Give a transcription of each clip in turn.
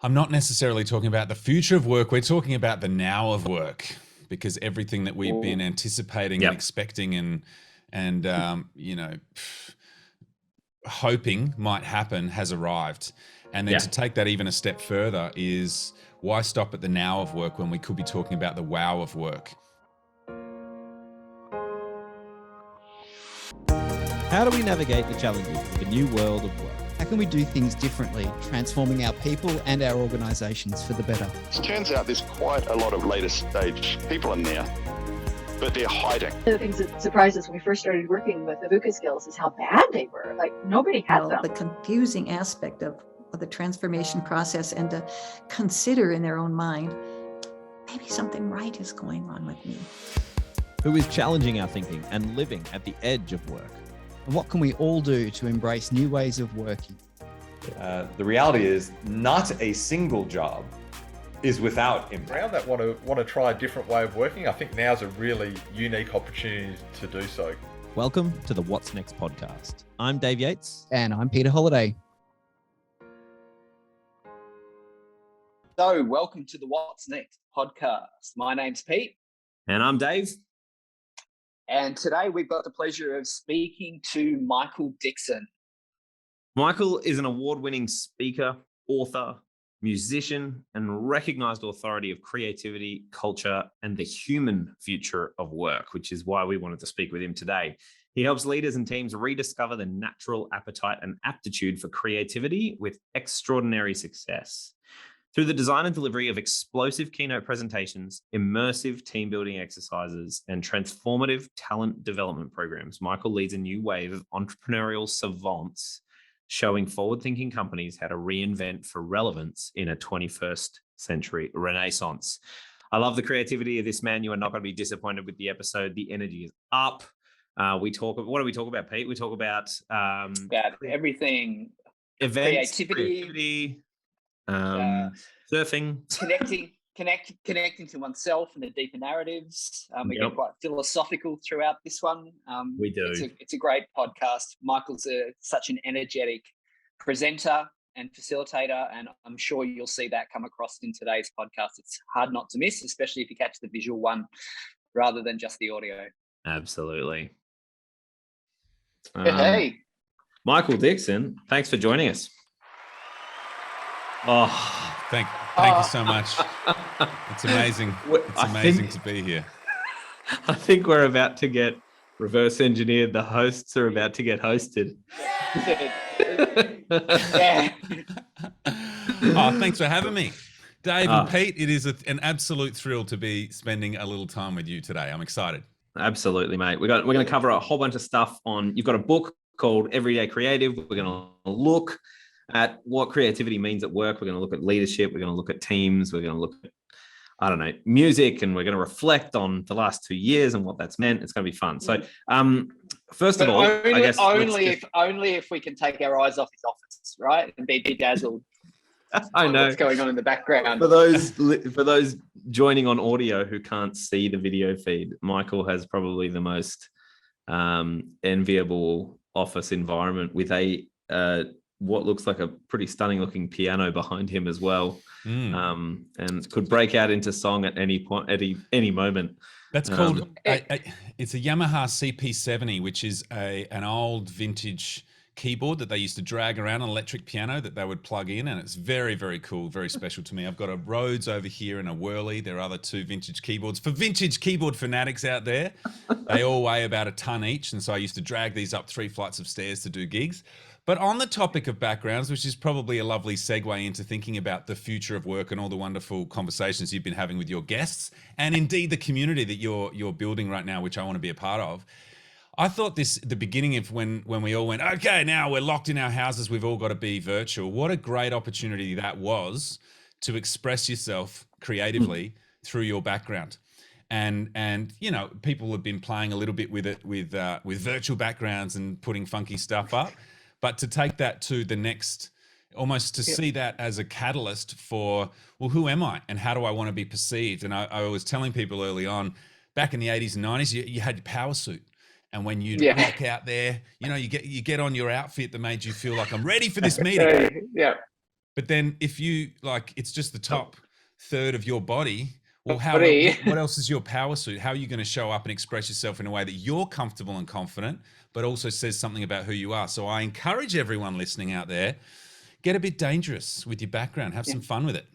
I'm not necessarily talking about the future of work. We're talking about the now of work, because everything that we've been anticipating and expecting and hoping might happen has arrived. And then to take that even a step further is, why stop at the now of work when we could be talking about the wow of work? How do we navigate the challenges of the new world of work? How can we do things differently, transforming our people and our organisations for the better? It turns out there's quite a lot of later stage people in there, but they're hiding. One of the things that surprised us when we first started working with the VUCA skills is how bad they were. Like, nobody had them. The confusing aspect of the transformation process, and to consider in their own mind, maybe something right is going on with me. Who is challenging our thinking and living at the edge of work? And what can we all do to embrace new ways of working? The reality is, not a single job is without impact. Around that want to try a different way of working, I think now's a really unique opportunity to do so. Welcome to the What's Next podcast. I'm Dave Yates. And I'm Peter Holiday. So, welcome to the What's Next podcast. My name's Pete. And I'm Dave. And today we've got the pleasure of speaking to Mykel Dixon. Mykel is an award-winning speaker, author, musician, and recognized authority of creativity, culture, and the human future of work, which is why we wanted to speak with him today. He helps leaders and teams rediscover the natural appetite and aptitude for creativity with extraordinary success. Through the design and delivery of explosive keynote presentations, immersive team building exercises, and transformative talent development programs, Mykel leads a new wave of entrepreneurial savants, showing forward-thinking companies how to reinvent for relevance in a 21st century renaissance. I love the creativity of this man. You are not going to be disappointed with the episode. The energy is up. What do we talk about, Pete? We talk about everything, events, creativity, surfing, connecting to oneself and the deeper narratives. We get quite philosophical throughout this one. We do. It's a great podcast. Mykel's such an energetic presenter and facilitator, and I'm sure you'll see that come across in today's podcast. It's hard not to miss, especially if you catch the visual one rather than just the audio. Absolutely. Hey, Mykel Dixon, thanks for joining us. Oh, thank you so much. It's amazing. It's amazing to be here. I think we're about to get reverse engineered. The hosts are about to get hosted. yeah. Oh, thanks for having me, Dave and Pete. It is an absolute thrill to be spending a little time with you today. I'm excited. Absolutely, mate. We're going to cover a whole bunch of stuff on. You've got a book called Everyday Creative. We're going to look at what creativity means at work. We're going to look at leadership. We're going to look at teams. We're going to look at, music, and we're going to reflect on the last 2 years and what that's meant. It's going to be fun. So, first of all, I guess only if we can take our eyes off his office, right, and be bedazzled. I know what's going on in the background. For those joining on audio who can't see the video feed, Mykel has probably the most enviable office environment with a what looks like a pretty stunning looking piano behind him as well, and could break out into song at any point, at any moment. That's called it's a Yamaha CP70, which is an old vintage keyboard that they used to drag around, an electric piano that they would plug in, and it's very, very cool, very special to me. I've got a Rhodes over here and a Whirly. There are other two vintage keyboards. For vintage keyboard fanatics out there, they all weigh about a ton each, and so I used to drag these up 3 flights of stairs to do gigs. But on the topic of backgrounds, which is probably a lovely segue into thinking about the future of work and all the wonderful conversations you've been having with your guests, and indeed the community that you're building right now, which I want to be a part of. I thought the beginning of when we all went, okay, now we're locked in our houses, we've all got to be virtual. What a great opportunity that was to express yourself creatively through your background. And people have been playing a little bit with it with virtual backgrounds and putting funky stuff up. But to take that to the next, almost to see that as a catalyst for, well, who am I and how do I want to be perceived? And I was telling people early on, back in the 80s and 90s, you had your power suit. And when you rock out there, you get on your outfit that made you feel like I'm ready for this meeting. Yeah. But then if you like, it's just the top third of your body. Well, what else is your power suit? How are you going to show up and express yourself in a way that you're comfortable and confident, but also says something about who you are? So I encourage everyone listening out there, get a bit dangerous with your background. Have some fun with it.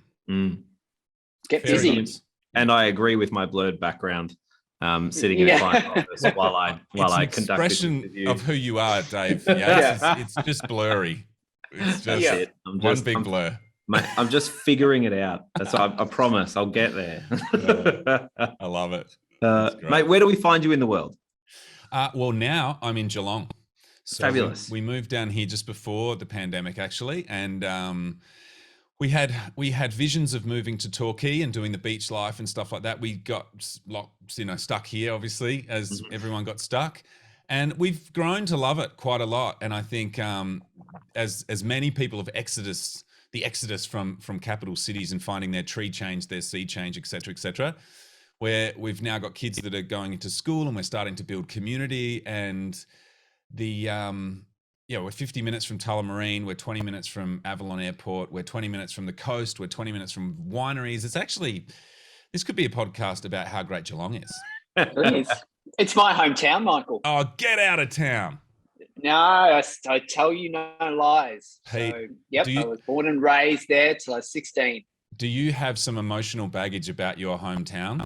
Get Very busy. nice. And I agree with my blurred background, sitting in a client office while I conduct this interview. Of who you are, Dave. Yeah, it's just blurry. It's just one big blur. Mate, I'm just figuring it out. That's I promise I'll get there. I love it. Mate, where do we find you in the world? Well, now I'm in Geelong. So Fabulous. We moved down here just before the pandemic, actually, and we had visions of moving to Torquay and doing the beach life and stuff like that. We got stuck here, obviously, as everyone got stuck. And we've grown to love it quite a lot. And I think as many people have the exodus from capital cities and finding their tree change, their seed change, et cetera, where we've now got kids that are going into school and we're starting to build community. And we're 50 minutes from Tullamarine, we're 20 minutes from Avalon Airport, we're 20 minutes from the coast, we're 20 minutes from wineries. This could be a podcast about how great Geelong is. It's my hometown, Michael. Oh, get out of town. No, I tell you no lies. Pete, I was born and raised there till I was 16. Do you have some emotional baggage about your hometown?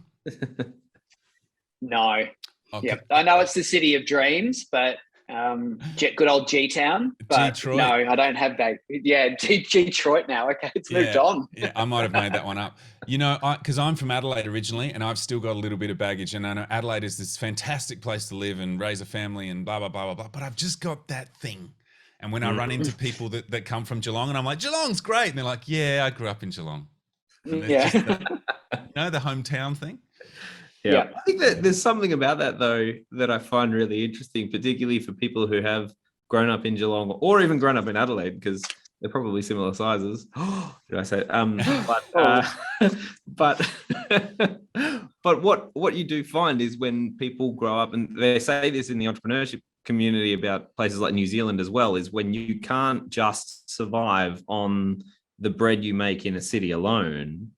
No. Okay. Yeah, I know it's the city of dreams, but good old G-Town. But Detroit. No, I don't have that. Yeah, Detroit now. Okay, it's moved on. Yeah, I might have made that one up. Because I'm from Adelaide originally, and I've still got a little bit of baggage. And I know Adelaide is this fantastic place to live and raise a family and blah, blah, blah, blah, blah. But I've just got that thing. And when I run into people that come from Geelong, and I'm like, Geelong's great. And they're like, yeah, I grew up in Geelong. Yeah. The hometown thing. Yeah. I think that there's something about that, though, that I find really interesting, particularly for people who have grown up in Geelong or even grown up in Adelaide, because they're probably similar sizes. Did I say? But what you do find is when people grow up, and they say this in the entrepreneurship community about places like New Zealand as well, is when you can't just survive on the bread you make in a city alone.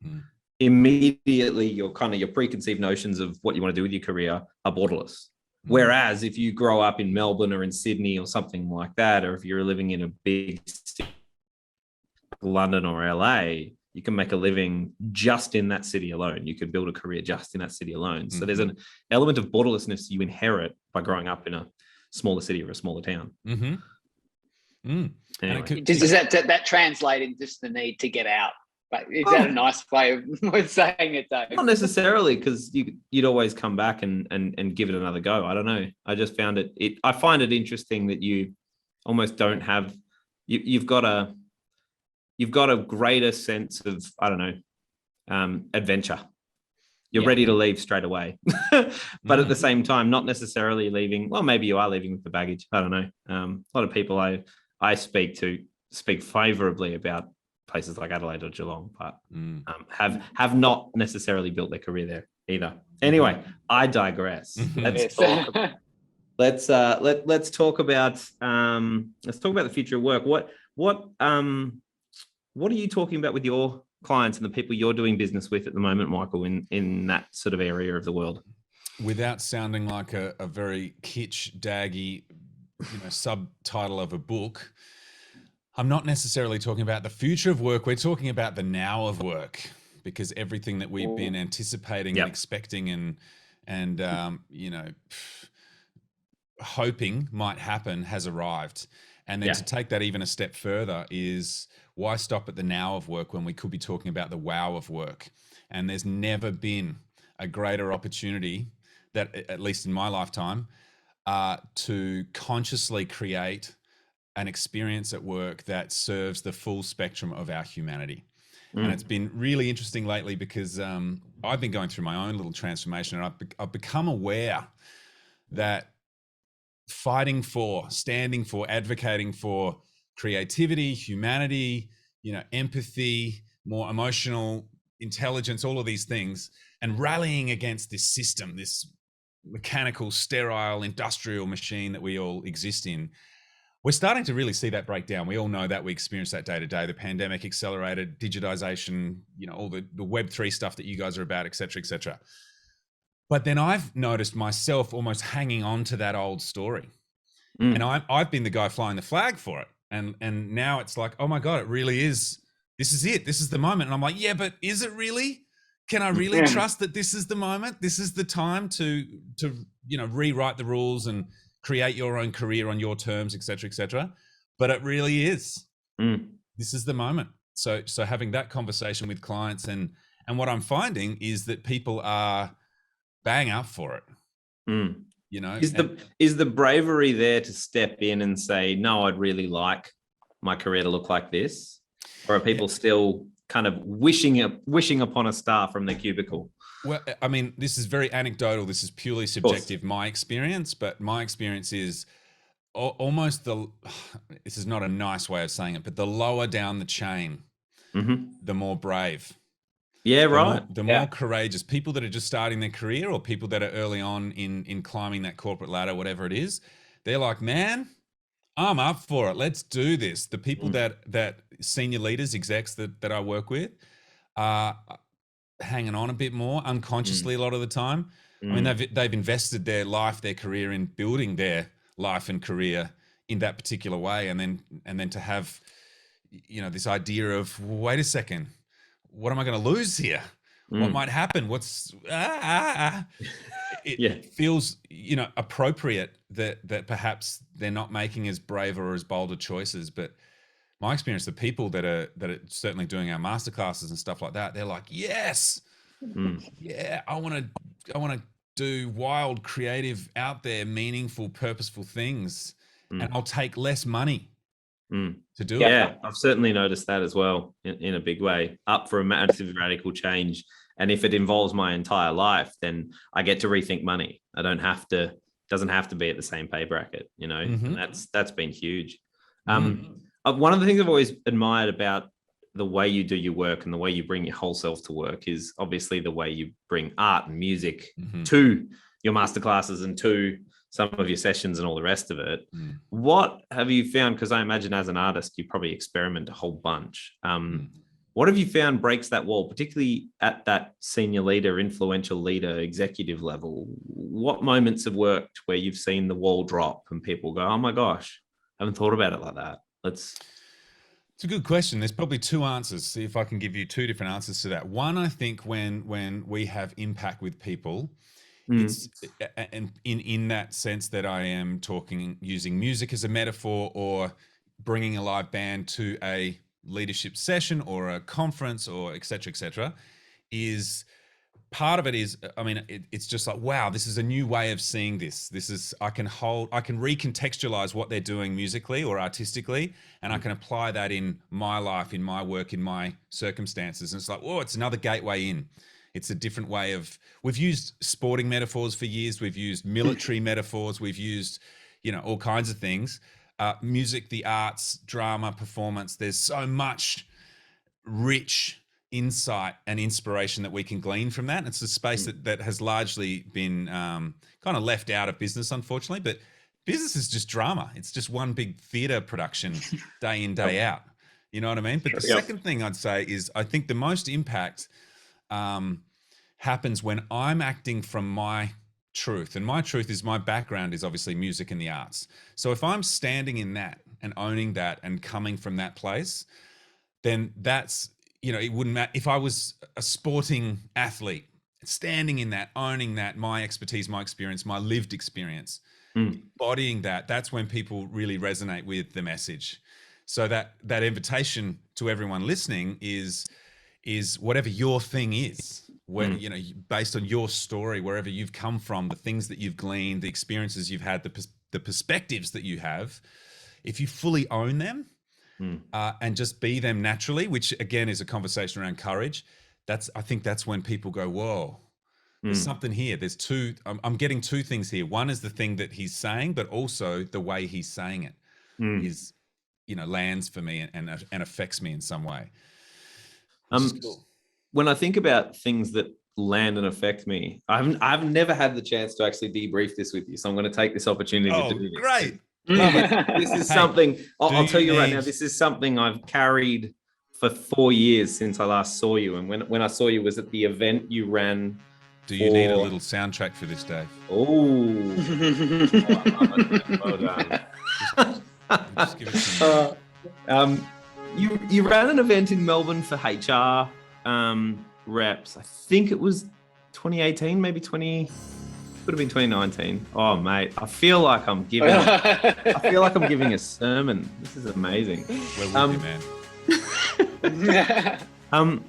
Immediately your preconceived notions of what you want to do with your career are borderless. Whereas if you grow up in Melbourne or in Sydney or something like that, or if you're living in a big city like London or LA, you can make a living just in that city alone. You could build a career just in that city alone. So there's an element of borderlessness you inherit by growing up in a smaller city or a smaller town. Anyway. Does that translate into just the need to get out? But is that a nice way of saying it, Dave? Not necessarily, because you'd always come back and give it another go. I don't know. I just found I find it interesting that you almost don't have. You've got a greater sense of, I don't know, adventure. You're ready to leave straight away, but at the same time, not necessarily leaving. Well, maybe you are leaving with the baggage. I don't know. A lot of people I speak to speak favorably about places like Adelaide or Geelong, but have not necessarily built their career there either. Anyway, I digress. Let's talk about the future of work. What are you talking about with your clients and the people you're doing business with at the moment, Mykel, in that sort of area of the world? Without sounding like a very kitsch, daggy, subtitle of a book, I'm not necessarily talking about the future of work. We're talking about the now of work, because everything that we've been anticipating and expecting and hoping might happen has arrived. And then to take that even a step further is, why stop at the now of work when we could be talking about the wow of work? And there's never been a greater opportunity, that at least in my lifetime, to consciously create an experience at work that serves the full spectrum of our humanity. And it's been really interesting lately because I've been going through my own little transformation, and I've become aware that fighting for, standing for, advocating for creativity, humanity, empathy, more emotional intelligence, all of these things, and rallying against this system, this mechanical, sterile, industrial machine that we all exist in. we're starting to really see that breakdown. We all know that. We experience that day to day. The pandemic accelerated digitization, all the Web3 stuff that you guys are about, et cetera, et cetera. But then I've noticed myself almost hanging on to that old story. And I've been the guy flying the flag for it. And now it's like, oh my God, it really is. This is it. This is the moment. And I'm like, yeah, but is it really? Can I really trust that this is the moment? This is the time to rewrite the rules and create your own career on your terms, et cetera, et cetera. But it really is. This is the moment. So having that conversation with clients and what I'm finding is that people are bang up for it. Is the bravery there to step in and say, no, I'd really like my career to look like this? Or are people still kind of wishing upon a star from their cubicle? Well, I mean, this is very anecdotal. This is purely subjective, my experience, but my experience is almost this is not a nice way of saying it, but the lower down the chain, the more brave. Yeah, right. The more courageous people that are just starting their career, or people that are early on in climbing that corporate ladder, whatever it is, they're like, man, I'm up for it. Let's do this. The people that senior leaders, execs that I work with are hanging on a bit more unconsciously a lot of the time. I mean, they've invested their life, their career in building their life and career in that particular way. And then to have, this idea of, wait a second, what am I going to lose here? What might happen? It feels, appropriate that perhaps they're not making as brave or as bolder choices. But my experience, the people that are certainly doing our masterclasses and stuff like that, they're like, yes, yeah, I want to do wild, creative, out there, meaningful, purposeful things, and I'll take less money to do it. Yeah, I've certainly noticed that as well in a big way. Up for a massive radical change. And if it involves my entire life, then I get to rethink money. I don't have to, doesn't have to be at the same pay bracket, and that's been huge. One of the things I've always admired about the way you do your work and the way you bring your whole self to work is obviously the way you bring art and music to your masterclasses and to some of your sessions and all the rest of it. What have you found? Because I imagine as an artist, you probably experiment a whole bunch. What have you found breaks that wall, particularly at that senior leader, influential leader, executive level? What moments have worked where you've seen the wall drop and people go, oh my gosh, I haven't thought about it like that? It's a good question. There's probably two answers. See if I can give you two different answers to that. One, I think when we have impact with people, it's and in that sense that I am using music as a metaphor, or bringing a live band to a leadership session or a conference, or et cetera, is part of it is, I mean, it's just like, wow, this is a new way of seeing this. This is, I can recontextualize what they're doing musically or artistically, and I can apply that in my life, in my work, in my circumstances. And it's like, whoa, it's another gateway in. It's a different way of, we've used sporting metaphors for years. We've used military metaphors. We've used, all kinds of things. Music, the arts, drama, performance. There's so much rich insight and inspiration that we can glean from that. And it's a space that has largely been kind of left out of business, unfortunately. But business is just drama. It's just one big theater production day in, day out. You know what I mean? But the second thing I'd say is, I think the most impact happens when I'm acting from my truth. And my truth is, my background is obviously music and the arts. So if I'm standing in that and owning that and coming from that place, then that's, it wouldn't matter if I was a sporting athlete, standing in that, owning that, my expertise, my experience, my lived experience, embodying that, that's when people really resonate with the message. So that invitation to everyone listening is whatever your thing is, when, based on your story, wherever you've come from, the things that you've gleaned, the experiences you've had, the perspectives that you have, if you fully own them, and just be them naturally, which again is a conversation around courage. I think that's when people go, whoa, there's something here. There's I'm getting two things here. One is the thing that he's saying, but also the way he's saying it is, lands for me and affects me in some way. Cool. When I think about things that land and affect me, I've never had the chance to actually debrief this with you. So I'm going to take this opportunity to do this. Great. This is something, I'll tell you right now, this is something I've carried for 4 years since I last saw you. And when I saw you was at the event you ran. Do you need a little soundtrack for this, Dave? Oh, well done. Just give it some. You ran an event in Melbourne for HR reps. I think it was 2018, maybe could have been 2019. Oh, mate, I feel like I'm giving a sermon. This is amazing. We're with you, man.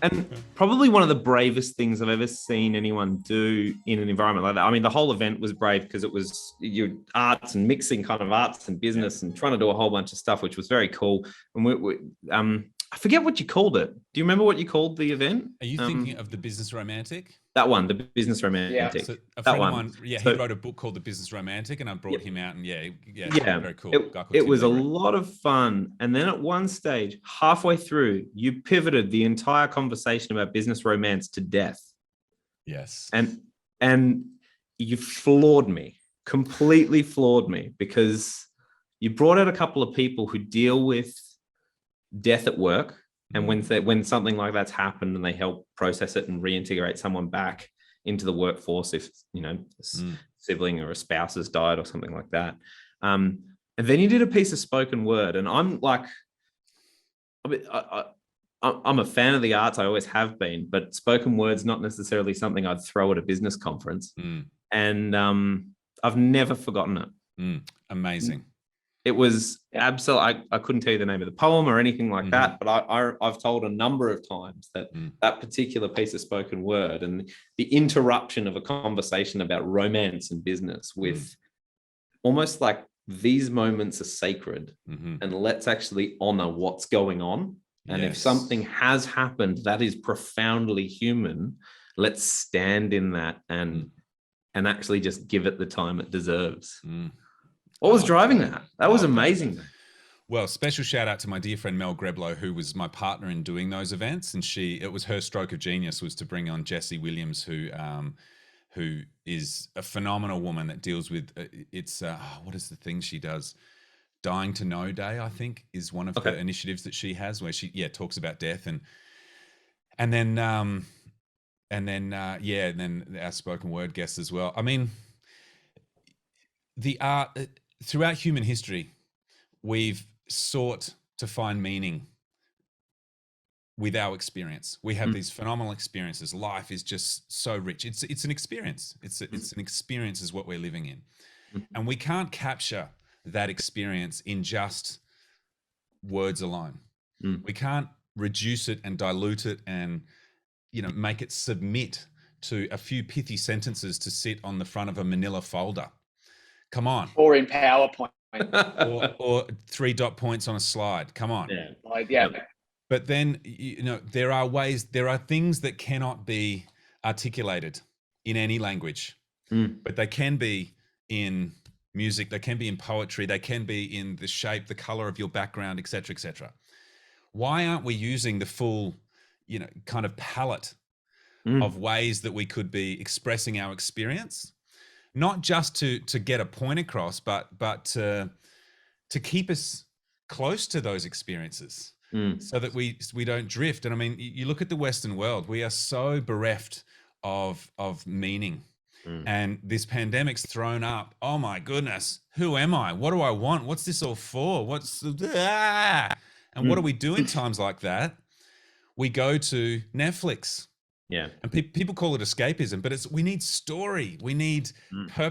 And probably one of the bravest things I've ever seen anyone do in an environment like that. I mean, the whole event was brave because it was your arts and mixing kind of arts and business and trying to do a whole bunch of stuff, which was very cool. And I forget what you called it. Do you remember what you called the event? Are you thinking of The Business Romantic? That one, The Business Romantic. So a friend of mine, he wrote a book called The Business Romantic, and I brought him out, and very cool. It was a lot of fun. And then at one stage, halfway through, you pivoted the entire conversation about business romance to death. Yes. And you floored me, completely floored me, because you brought out a couple of people who deal with death at work, and when something like that's happened, and they help process it and reintegrate someone back into the workforce, if a sibling or a spouse has died or something like that, and then you did a piece of spoken word, and I'm like, I'm a fan of the arts, I always have been, but spoken word's not necessarily something I'd throw at a business conference, and I've never forgotten it. Amazing. It was absolutely, I couldn't tell you the name of the poem or anything like that, but I've told a number of times that that particular piece of spoken word and the interruption of a conversation about romance and business with almost like these moments are sacred and let's actually honor what's going on. And if something has happened that is profoundly human, let's stand in that and actually just give it the time it deserves. What was driving that? That was amazing. Well, special shout out to my dear friend Mel Greblow, who was my partner in doing those events, and it was her stroke of genius was to bring on Jessie Williams, who is a phenomenal woman that deals with what is the thing she does? Dying to Know Day, I think, is one of the initiatives that she has, where she talks about death and then our spoken word guests as well. I mean, the art. Throughout human history, we've sought to find meaning with our experience. We have these phenomenal experiences. Life is just so rich. It's an experience. It's an experience is what we're living in. And we can't capture that experience in just words alone. We can't reduce it and dilute it and make it submit to a few pithy sentences to sit on the front of a manila folder. Come on. Or in PowerPoint. or 3 dot points on a slide. Come on. But then, there are things that cannot be articulated in any language, but they can be in music, they can be in poetry, they can be in the shape, the color of your background, et cetera, et cetera. Why aren't we using the full, kind of palette of ways that we could be expressing our experience? Not just to get a point across, but to keep us close to those experiences, so that we don't drift. And I mean, you look at the Western world; we are so bereft of meaning, and this pandemic's thrown up. Oh my goodness, who am I? What do I want? What's this all for? And what do we do in times like that? We go to Netflix. Yeah, and people call it escapism, but we need story. We need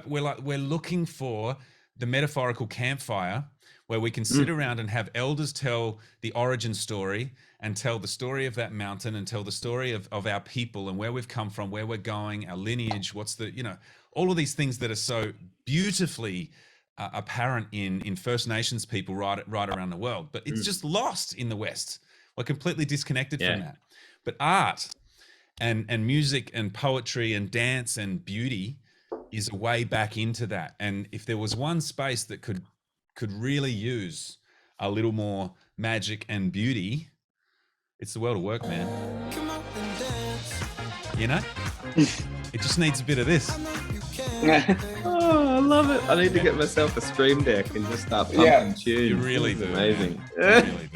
we're looking for the metaphorical campfire where we can sit around and have elders tell the origin story and tell the story of that mountain and tell the story of our people and where we've come from, where we're going, our lineage. What's all of these things that are so beautifully apparent in First Nations people right around the world, but it's just lost in the West. We're completely disconnected from that. But art and music and poetry and dance and beauty is a way back into that. And if there was one space that could really use a little more magic and beauty, it's the world of work, man. Come up and dance. It just needs a bit of this. I love it. I need to get myself a stream deck and just start pumping tunes. You really This is do. amazing. Man. You really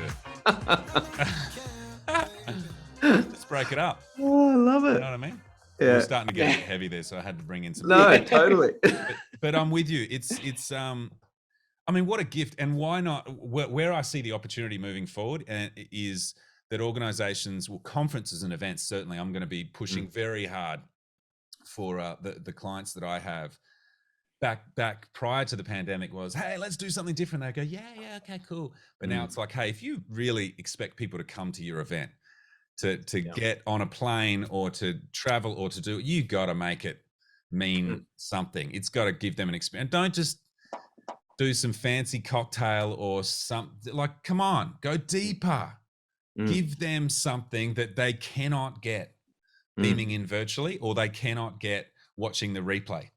do. Just break it up. Oh, I love it. You know what I mean? Yeah. We're starting to get a bit heavy there, so I had to bring in some. No, totally. But I'm with you. It's I mean, what a gift. And why not? Where I see the opportunity moving forward is that organizations, conferences and events, certainly I'm going to be pushing very hard for the clients that I have. Back prior to the pandemic was, hey, let's do something different. They go, yeah, okay, cool. But now it's like, hey, if you really expect people to come to your event, to get on a plane or to travel or to do it, you got to make it mean something. It's got to give them an experience. Don't just do some fancy cocktail or something. Like, come on, go deeper. Give them something that they cannot get beaming in virtually, or they cannot get watching the replay.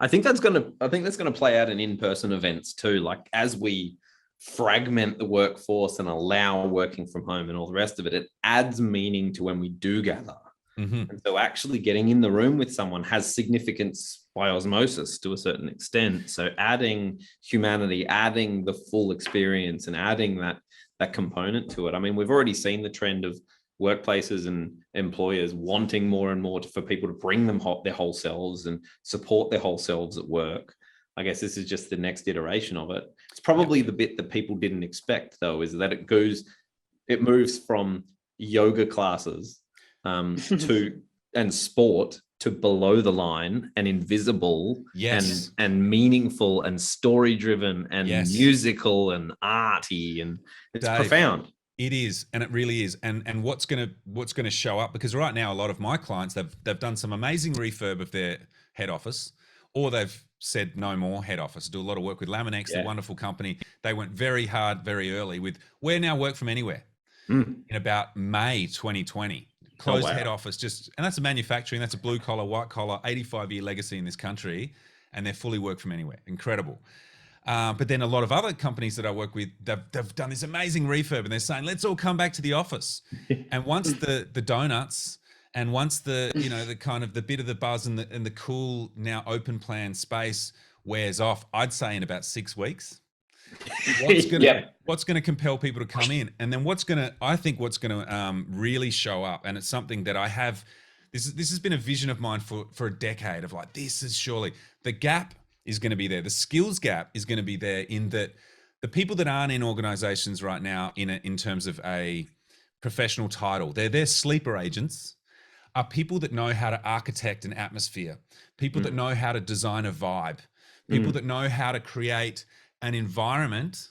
I think that's gonna play out in in-person events too. Like, as we fragment the workforce and allow working from home and all the rest of it, it adds meaning to when we do gather. And so actually getting in the room with someone has significance by osmosis to a certain extent. So adding humanity, adding the full experience, and adding that component to it. I mean, we've already seen the trend of workplaces and employers wanting more and more for people to bring them their whole selves and support their whole selves at work. I guess this is just the next iteration of it. It's probably the bit that people didn't expect, though, is that it moves from yoga classes and sport to below the line and invisible and meaningful and story driven and musical and arty, and it's profound. It is, and it really is. And what's gonna show up, because right now a lot of my clients, they've done some amazing refurb of their head office, or they've said no more head office. Do a lot of work with Laminex, a wonderful company. They went very hard, very early with we're now work from anywhere in about May 2020. Closed head office, and that's a manufacturing, that's a blue collar, white collar, 85-year legacy in this country, and they're fully work from anywhere. Incredible. But then a lot of other companies that I work with, they've done this amazing refurb, and they're saying, let's all come back to the office. And once the donuts, and once the kind of the bit of the buzz and the cool now open plan space wears off, I'd say in about 6 weeks. What's going to compel people to come in, and then what's going to really show up, and it's something that I have. This has been a vision of mine for a decade of like, this is surely the gap is going to be there. The skills gap is going to be there, in that the people that aren't in organizations right now in terms of a professional title, they're sleeper agents, are people that know how to architect an atmosphere, people that know how to design a vibe, people that know how to create an environment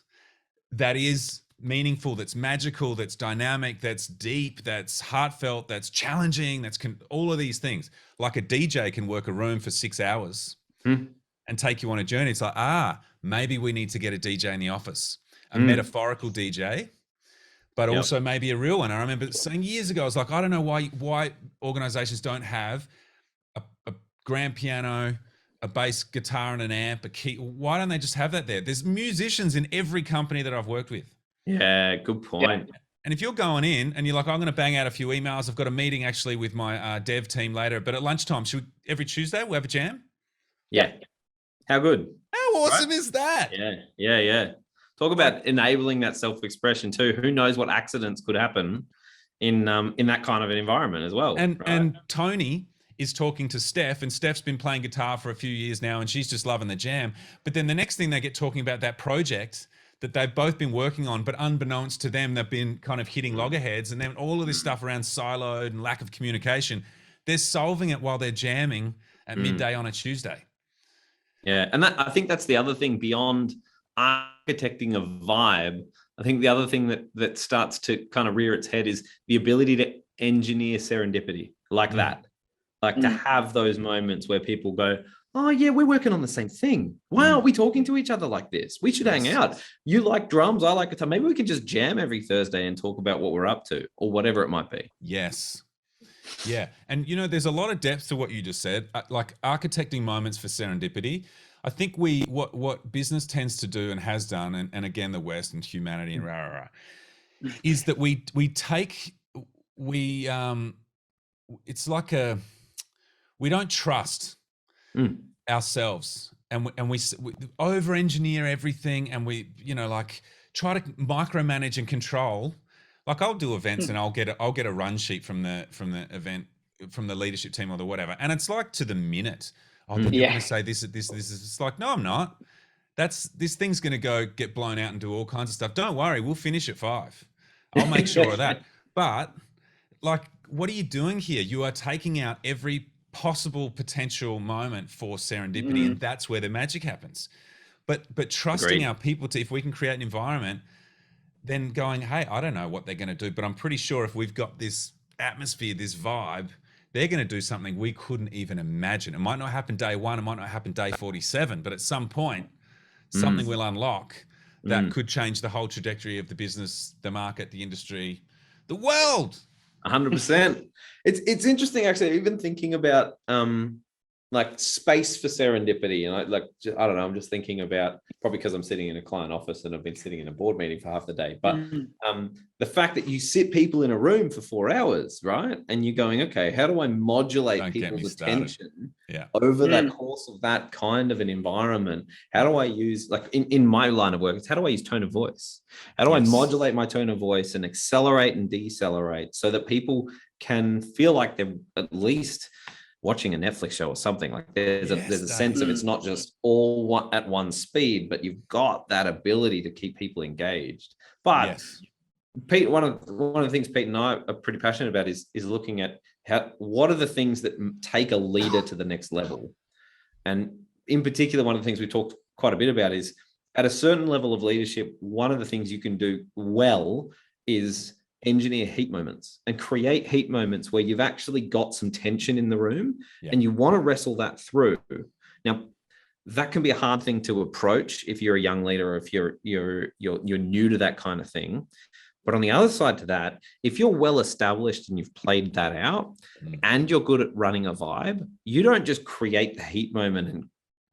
that is meaningful, that's magical, that's dynamic, that's deep, that's heartfelt, that's challenging, all of these things. Like a DJ can work a room for 6 hours and take you on a journey. It's like, maybe we need to get a DJ in the office, a metaphorical DJ, but also maybe a real one. I remember saying years ago, I was like, I don't know why organizations don't have a grand piano, a bass guitar and an amp, a key. Why don't they just have that there? There's musicians in every company that I've worked with. Yeah, good point. Yeah. And if you're going in and you're like, I'm going to bang out a few emails. I've got a meeting actually with my dev team later, but at lunchtime, every Tuesday we'll have a jam? Yeah. How good. How awesome is that? Yeah. Talk about enabling that self-expression too. Who knows what accidents could happen in that kind of an environment as well. And Tony is talking to Steph, and Steph's been playing guitar for a few years now, and she's just loving the jam. But then the next thing they get talking about that project that they've both been working on, but unbeknownst to them, they've been kind of hitting loggerheads, and then all of this stuff around siloed and lack of communication, they're solving it while they're jamming at midday on a Tuesday. Yeah, and I think that's the other thing beyond architecting a vibe. I think the other thing that starts to kind of rear its head is the ability to engineer serendipity like that. Like to have those moments where people go, oh yeah, we're working on the same thing. Why aren't we talking to each other like this? We should hang out. You like drums, I like guitar. Maybe we can just jam every Thursday and talk about what we're up to or whatever it might be. Yes. Yeah. And there's a lot of depth to what you just said, like architecting moments for serendipity. I think what business tends to do and has done, and again, the West and humanity and is that it's like we don't trust ourselves, and we over engineer everything, and we, like, try to micromanage and control. Like, I'll do events and I'll get a run sheet from the event, from the leadership team or the whatever, and it's like to the minute. Oh, then you're going to say this. It's like, no, I'm not. This thing's going to get blown out and do all kinds of stuff. Don't worry, we'll finish at 5. I'll make sure of that. But, like, what are you doing here? You are taking out every possible potential moment for serendipity, and that's where the magic happens. But trusting our people if we can create an environment, then going, hey, I don't know what they're going to do, but I'm pretty sure if we've got this atmosphere, this vibe, they're going to do something we couldn't even imagine. It might not happen day 1, it might not happen day 47, but at some point, something will unlock that could change the whole trajectory of the business, the market, the industry, the world. 100%. It's interesting, actually, even thinking about like space for serendipity. And I don't know, I'm just thinking about, probably because I'm sitting in a client office and I've been sitting in a board meeting for half the day, but the fact that you sit people in a room for 4 hours, right? And you're going, okay, how do I modulate people's attention over that course of that kind of an environment? How do I use, like in my line of work, it's how do I use tone of voice? How do I modulate my tone of voice and accelerate and decelerate so that people can feel like they're at least watching a Netflix show or something? Like there's a sense of, it's not just all at one speed, but you've got that ability to keep people engaged. But Pete, one of the things Pete and I are pretty passionate about is looking at what are the things that take a leader to the next level. And in particular, one of the things we talked quite a bit about is at a certain level of leadership, one of the things you can do well is engineer heat moments and create heat moments where you've actually got some tension in the room and you want to wrestle that through. Now, that can be a hard thing to approach if you're a young leader or if you're new to that kind of thing. But on the other side to that, if you're well established and you've played that out and you're good at running a vibe, you don't just create the heat moment and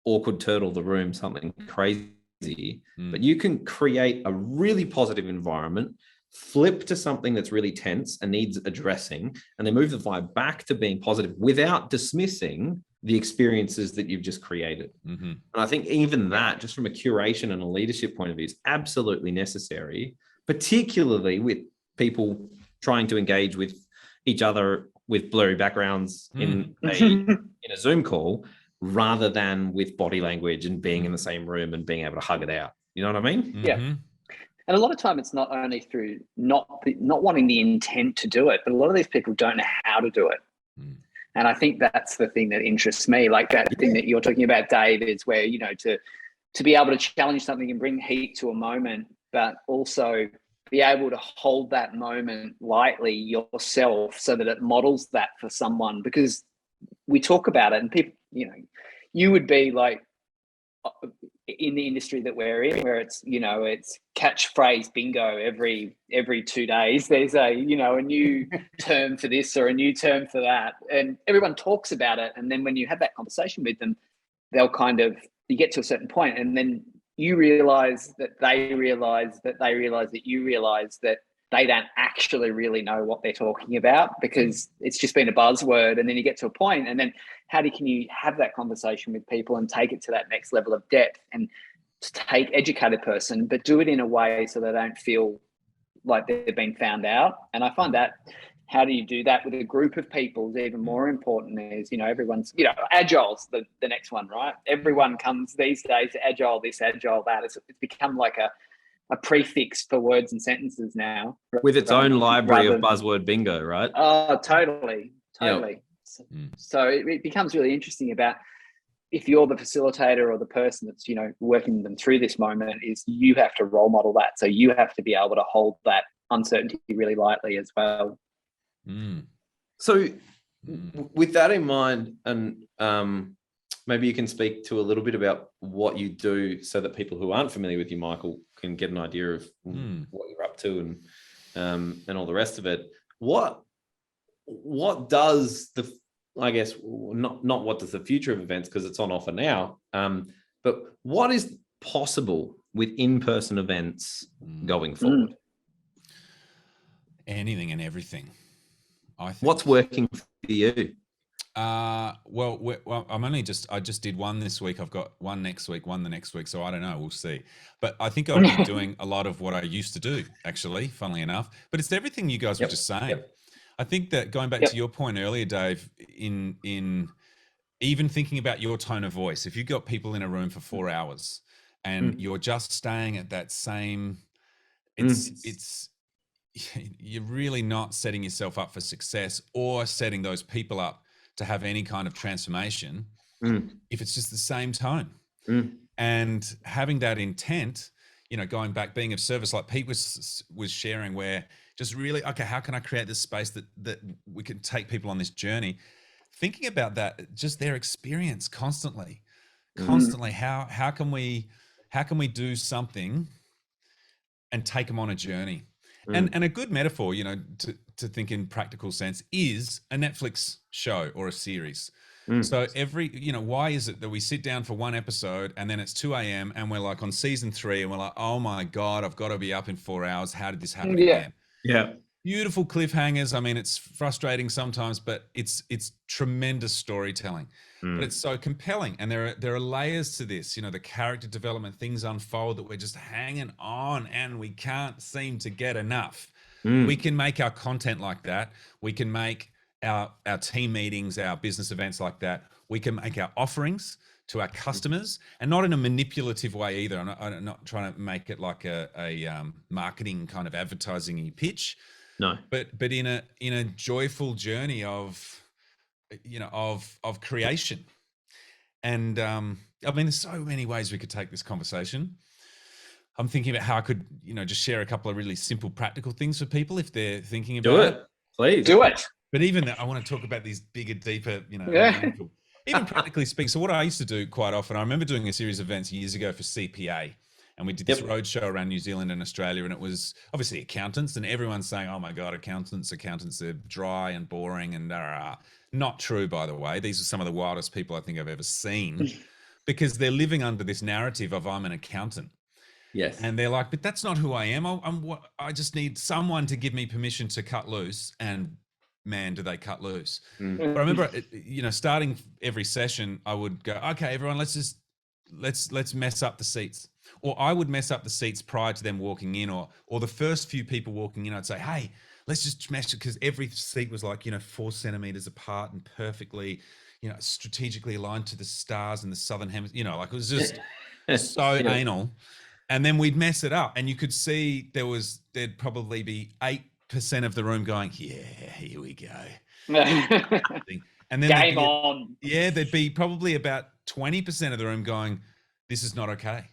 awkward turtle the room, something crazy, but you can create a really positive environment, flip to something that's really tense and needs addressing, and then move the vibe back to being positive without dismissing the experiences that you've just created. And I think even that, just from a curation and a leadership point of view, is absolutely necessary, particularly with people trying to engage with each other with blurry backgrounds in a Zoom call, rather than with body language and being in the same room and being able to hug it out. You know what I mean? Yeah. And a lot of time it's not only through not wanting the intent to do it, but a lot of these people don't know how to do it. And I think that's the thing that interests me, like that thing that you're talking about, Dave, is where, to be able to challenge something and bring heat to a moment, but also be able to hold that moment lightly yourself so that it models that for someone. Because we talk about it and people, you would be like, in the industry that we're in, where it's catchphrase bingo every 2 days. There's a new term for this or a new term for that, and everyone talks about it. And then when you have that conversation with them, they'll you get to a certain point, and then you realize that they realize that they realize that you realize that they don't actually really know what they're talking about because it's just been a buzzword. And then you get to a point, and then can you have that conversation with people and take it to that next level of depth and take educated person, but do it in a way so they don't feel like they've been found out. And I find that how do you do that with a group of people is even more important. Is, everyone's, agile's the next one, right? Everyone comes these days to agile this, agile that. It's become like a prefix for words and sentences now. With its own library of buzzword bingo, right? Oh, totally. Yep. So it becomes really interesting about if you're the facilitator or the person that's, working them through this moment, is you have to role model that. So you have to be able to hold that uncertainty really lightly as well. So with that in mind, and maybe you can speak to a little bit about what you do so that people who aren't familiar with you, Mykel, can get an idea of what you're up to and all the rest of it. What does not what does the future of events, because it's on offer now, but what is possible with in-person events going forward? Anything and everything, I think. What's working for you? Well, I just did one this week. I've got one next week, one the next week. So I don't know. We'll see. But I think I'll be doing a lot of what I used to do, actually, funnily enough. But it's everything you guys were just saying. I think that going back to your point earlier, Dave, in even thinking about your tone of voice, if you've got people in a room for 4 hours and you're just staying at that same, it's you're really not setting yourself up for success or setting those people up to have any kind of transformation if it's just the same tone. And having that intent, going back, being of service, like Pete was sharing, where just really, okay, how can I create this space that we can take people on this journey? Thinking about that, just their experience constantly, how can we do something and take them on a journey? And a good metaphor, to think in practical sense, is a Netflix show or a series. So why is it that we sit down for one episode and then it's 2 a.m. and we're like on season 3 and we're like, oh my God, I've got to be up in 4 hours. How did this happen again? Yeah. Beautiful cliffhangers. I mean, it's frustrating sometimes, but it's tremendous storytelling. But it's so compelling. And there are layers to this, the character development, things unfold that we're just hanging on and we can't seem to get enough. We can make our content like that. We can make our team meetings, our business events like that. We can make our offerings to our customers, and not in a manipulative way either. I'm not trying to make it like a marketing kind of advertising-y pitch. No, but in a joyful journey of creation. And there's so many ways we could take this conversation. I'm thinking about how I could, just share a couple of really simple, practical things for people if they're thinking about it. Please do it. But even that, I want to talk about these bigger, deeper, even practically speaking. So what I used to do quite often, I remember doing a series of events years ago for CPA. And we did this roadshow around New Zealand and Australia, and it was obviously accountants, and everyone's saying, oh my God, accountants are dry and boring, and not true, by the way. These are some of the wildest people I think I've ever seen, because they're living under this narrative of I'm an accountant. Yes. And they're like, but that's not who I am. I just need someone to give me permission to cut loose, and man, do they cut loose. But I remember, starting every session, I would go, okay, everyone, let's mess up the seats. Or I would mess up the seats prior to them walking in, or the first few people walking in, I'd say, hey, let's just smash it, because every seat was like, 4 centimeters apart and perfectly, strategically aligned to the stars in the southern hemisphere, like it was just so anal. And then we'd mess it up, and you could see there'd probably be 8% of the room going, yeah, here we go. And then game on. Yeah, there'd be probably about 20% of the room going, this is not okay.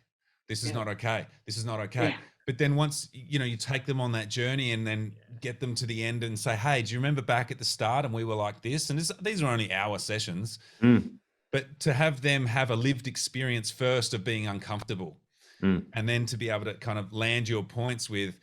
This is not okay. This is not okay. But then once, you take them on that journey and then get them to the end and say, hey, do you remember back at the start and we were like this? And these are only hour sessions. But to have them have a lived experience first of being uncomfortable, and then to be able to kind of land your points with,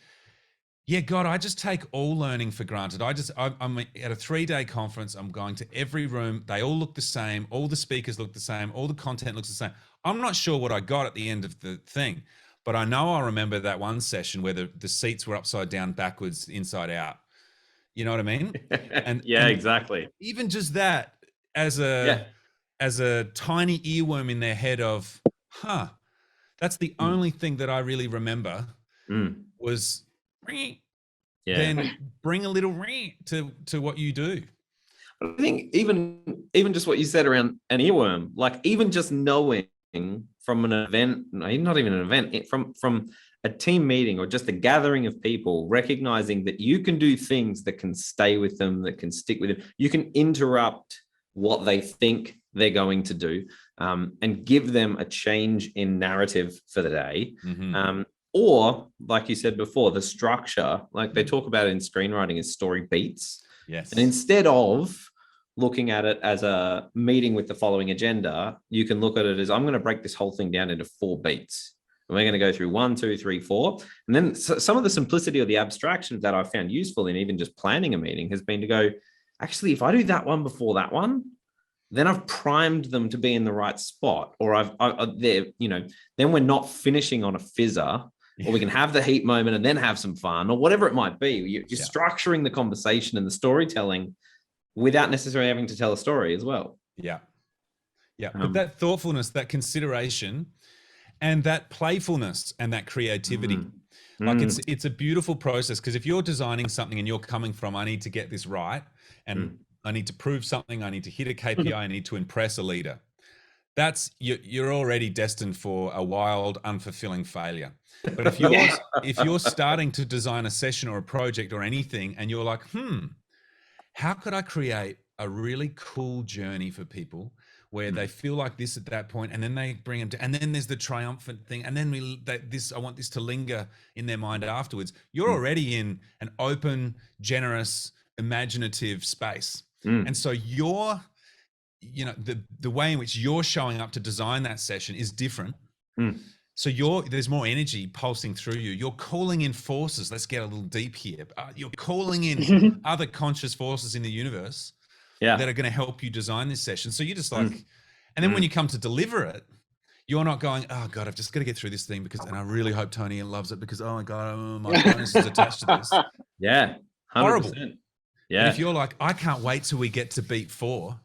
yeah, God, I just take all learning for granted. I'm at a 3-day conference. I'm going to every room. They all look the same. All the speakers look the same. All the content looks the same. I'm not sure what I got at the end of the thing, but I know I remember that one session where the seats were upside down, backwards, inside out. You know what I mean? And exactly. Even just that as a tiny earworm in their head of, that's the only thing that I really remember was, then bring a little to what you do. I think even just what you said around an earworm, like even just knowing from an event, not even an event, from a team meeting or just a gathering of people, recognizing that you can do things that can stay with them, that can stick with them. You can interrupt what they think they're going to do, and give them a change in narrative for the day. Or, like you said before, the structure, like they talk about it in screenwriting, is story beats. Yes. And instead of looking at it as a meeting with the following agenda, you can look at it as, I'm going to break this whole thing down into 4 beats. And we're going to go through 1, 2, 3, 4. And then some of the simplicity or the abstraction that I found useful in even just planning a meeting has been to go, actually, if I do that one before that one, then I've primed them to be in the right spot. Or then we're not finishing on a fizzer. Or we can have the heat moment and then have some fun, or whatever it might be. You're structuring the conversation and the storytelling without necessarily having to tell a story as well. Yeah. But that thoughtfulness, that consideration, and that playfulness and that creativity, like it's a beautiful process. Because if you're designing something and you're coming from, I need to get this right, and I need to prove something, I need to hit a KPI, I need to impress a leader, that's you're already destined for a wild, unfulfilling failure. But if you're starting to design a session or a project or anything, and you're like, how could I create a really cool journey for people where they feel like this at that point, and then they bring them to, and then there's the triumphant thing, and then I want this to linger in their mind afterwards. You're already in an open, generous, imaginative space, and so the way in which you're showing up to design that session is different. So there's more energy pulsing through you. You're calling in forces. Let's get a little deep here. You're calling in other conscious forces in the universe that are going to help you design this session. So you're just like, and then when you come to deliver it, you're not going, oh God, I've just got to get through this thing and I really hope Tony loves it because, oh my God, my bonus is attached to this. Yeah. 100%. Horrible. Yeah. And if you're like, I can't wait till we get to beat 4.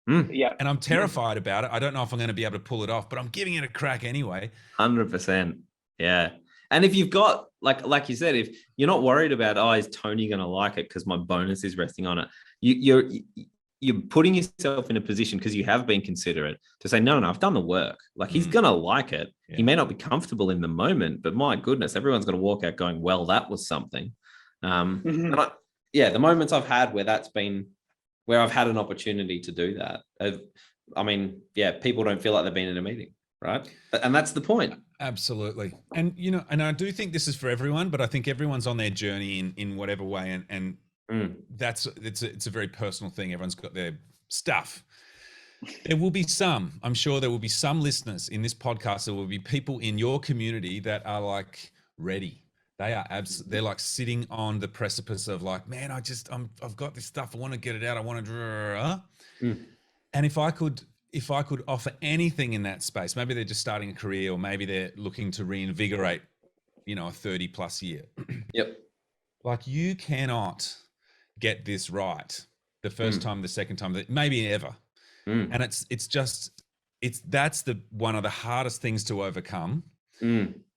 And I'm terrified about it. I don't know if I'm going to be able to pull it off, but I'm giving it a crack anyway. 100%. Yeah. And if you've got, like you said, if you're not worried about, is Tony going to like it because my bonus is resting on it, you're putting yourself in a position, because you have been considerate, to say, no, I've done the work. Like, he's going to like it. He may not be comfortable in the moment, but my goodness, everyone's going to walk out going, well, that was something. And the moments I've had where I've had an opportunity to do that, people don't feel like they've been in a meeting, right? And that's the point. Absolutely. And, and I do think this is for everyone, but I think everyone's on their journey in whatever way. And it's a very personal thing. Everyone's got their stuff. There will be I'm sure there will be some listeners in this podcast. There will be people in your community that are like ready. They are they're like sitting on the precipice of like, man, I've got this stuff. I want to get it out. I want to, and if I could offer anything in that space, maybe they're just starting a career, or maybe they're looking to reinvigorate, a 30+ year. Yep. Like, you cannot get this right the first time, the second time, maybe ever. And that's one of the hardest things to overcome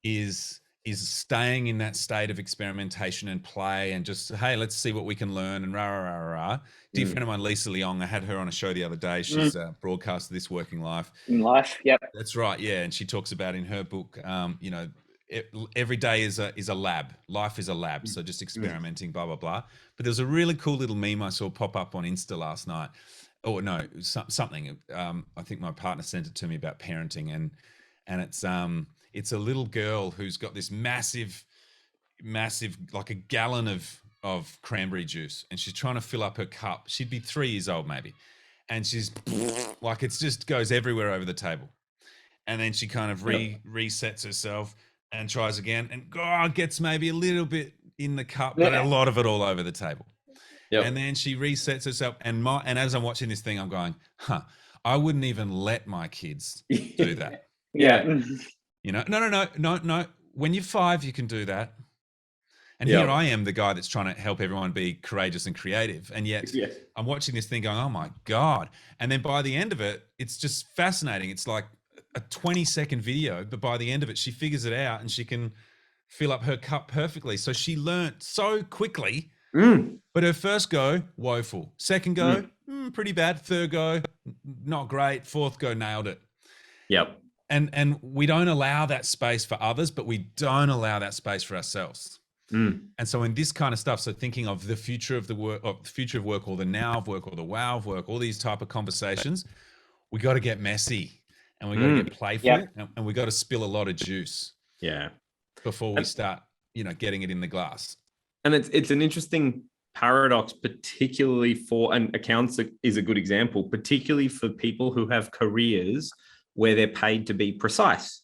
is staying in that state of experimentation and play, and just, hey, let's see what we can learn, and Dear friend of mine, Lisa Leong, I had her on a show the other day. She's broadcasted This Working Life. In life, yep. That's right, yeah. And she talks about in her book, every day is a lab. Life is a lab. So just experimenting, blah, blah, blah. But there's a really cool little meme I saw pop up on Insta last night. Oh, no, something. I think my partner sent it to me about parenting. And it's a little girl who's got this massive, like a gallon of cranberry juice. And she's trying to fill up her cup. She'd be 3 years old maybe. And she's like, it just goes everywhere over the table. And then she kind of resets herself and tries again, and gets maybe a little bit in the cup, but a lot of it all over the table. Yep. And then she resets herself, and as I'm watching this thing, I'm going, I wouldn't even let my kids do that. No. When you're 5, you can do that. And here I am, the guy that's trying to help everyone be courageous and creative. And yet I'm watching this thing going, oh my God. And then by the end of it, it's just fascinating. It's like a 20-second video, but by the end of it, she figures it out and she can fill up her cup perfectly. So she learned so quickly, but her first go, woeful. Second go, pretty bad. Third go, not great. Fourth go, nailed it. Yep. And we don't allow that space for others, but we don't allow that space for ourselves. And so in this kind of stuff, so thinking of the future of the work, or the future of work, or the now of work, or the wow of work, all these type of conversations, we got to get messy, and we got to get playful, and we got to spill a lot of juice. Before we start, getting it in the glass. And it's an interesting paradox, particularly for, and accounts is a good example, particularly for people who have careers where they're paid to be precise.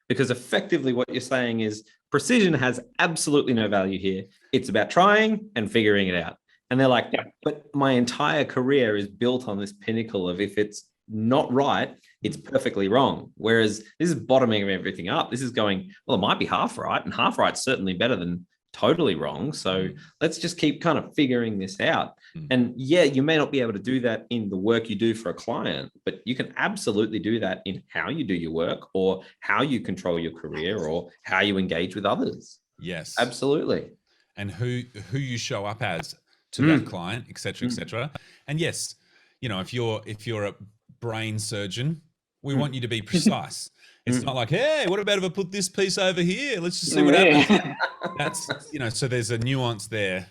Because effectively what you're saying is precision has absolutely no value here. It's about trying and figuring it out. And they're like, but my entire career is built on this pinnacle of, if it's not right, it's perfectly wrong. Whereas this is bottoming everything up. This is going, well, it might be half right, and half right's certainly better than totally wrong. So let's just keep kind of figuring this out. And yeah, you may not be able to do that in the work you do for a client, but you can absolutely do that in how you do your work, or how you control your career, or how you engage with others. Yes. Absolutely. And who you show up as to that client, et cetera, et cetera. And yes, you know, if you're a brain surgeon, we want you to be precise. It's not like, hey, what about if I put this piece over here? Let's just see what happens. That's, you know, so there's a nuance there.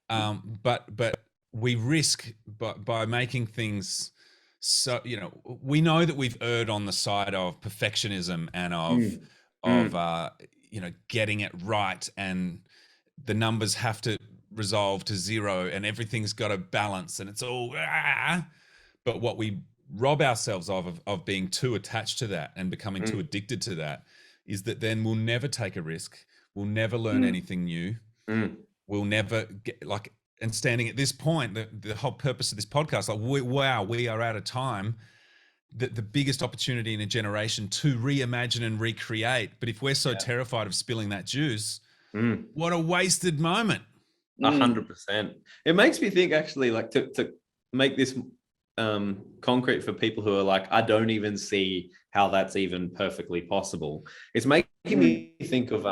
But we risk by making things so, you know, we know that we've erred on the side of perfectionism and of you know, getting it right, and the numbers have to resolve to zero and everything's got a balance and it's all but what we rob ourselves of being too attached to that and becoming too addicted to that is that then we'll never take a risk, we'll never learn anything new, we'll never get like. And standing at this point, the whole purpose of this podcast, like we are at a time that the biggest opportunity in a generation to reimagine and recreate. But if we're so terrified of spilling that juice, what a wasted moment. 100%. It makes me think, actually, like to make this concrete for people who are like, I don't even see how that's even perfectly possible. It's making me think of